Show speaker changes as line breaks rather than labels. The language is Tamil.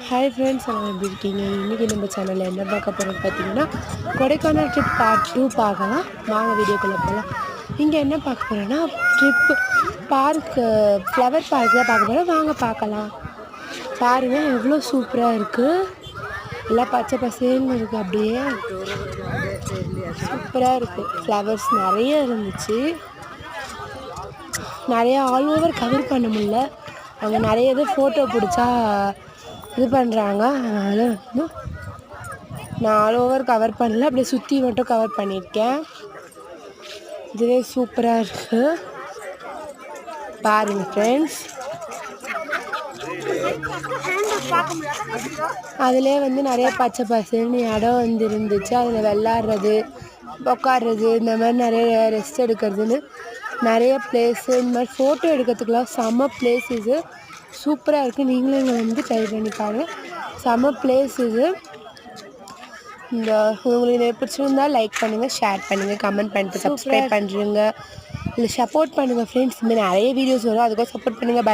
ஹாய் ஃப்ரெண்ட்ஸ், எல்லாம் எப்படி இருக்கீங்க? இன்றைக்கி நம்ம சேனலில் என்ன பார்க்க போகிறோம்னு பார்த்தீங்கன்னா, கொடைக்கானல் ட்ரிப் பார்ட் 2 பார்க்கலாம். வாங்க வீடியோக்குள்ளே போகலாம். இங்கே என்ன பார்க்க போகிறோன்னா, ட்ரிப்பு பார்க்கு, ஃப்ளவர் பார்க் தான் பார்க்க போகிறோம். வாங்க பார்க்கலாம். பாருங்கள் எவ்வளோ சூப்பராக இருக்குது. எல்லாம் பச்சை பசேல்னு இருக்குது. அப்படியே சூப்பராக இருக்குது. ஃப்ளவர்ஸ் நிறைய இருந்துச்சு. நிறையா ஆல் ஓவர் கவர் பண்ண முடியல. அவங்க நிறைய இது ஃபோட்டோ பிடிச்சா இது பண்ணுறாங்க. அதனால் வந்து நான் ஆல் ஓவர் கவர் பண்ணல, அப்படியே சுற்றி மட்டும் கவர் பண்ணியிருக்கேன். இதுவே சூப்பராக இருக்குது. பாருங்கள் ஃப்ரெண்ட்ஸ், அதிலே வந்து நிறைய பச்சை பசேல்னு இடம் வந்து இருந்துச்சு. அதில் விளாட்றது, உட்காடுறது, இந்த மாதிரி நிறைய ரெஸ்ட் எடுக்கிறதுன்னு நிறைய பிளேஸு, இந்த மாதிரி ஃபோட்டோ எடுக்கிறதுக்குலாம் செம்ம பிளேஸ். இது சூப்பராக இருக்குது. நீங்களும் இங்கே வந்து ட்ரை பண்ணி பாருங்கள். செம்ம பிளேஸ் இது. இந்த உங்களுக்கு பிடிச்சிருந்தால் லைக் பண்ணுங்கள், ஷேர் பண்ணுங்கள், கமெண்ட் பண்ணிட்டு சப்ஸ்கிரைப் பண்ணுறீங்க, இல்லை சப்போர்ட் பண்ணுங்கள் ஃப்ரெண்ட்ஸ். இந்த மாதிரி நிறைய வீடியோஸ் வரும், அதுக்கும் சப்போர்ட் பண்ணுங்கள்.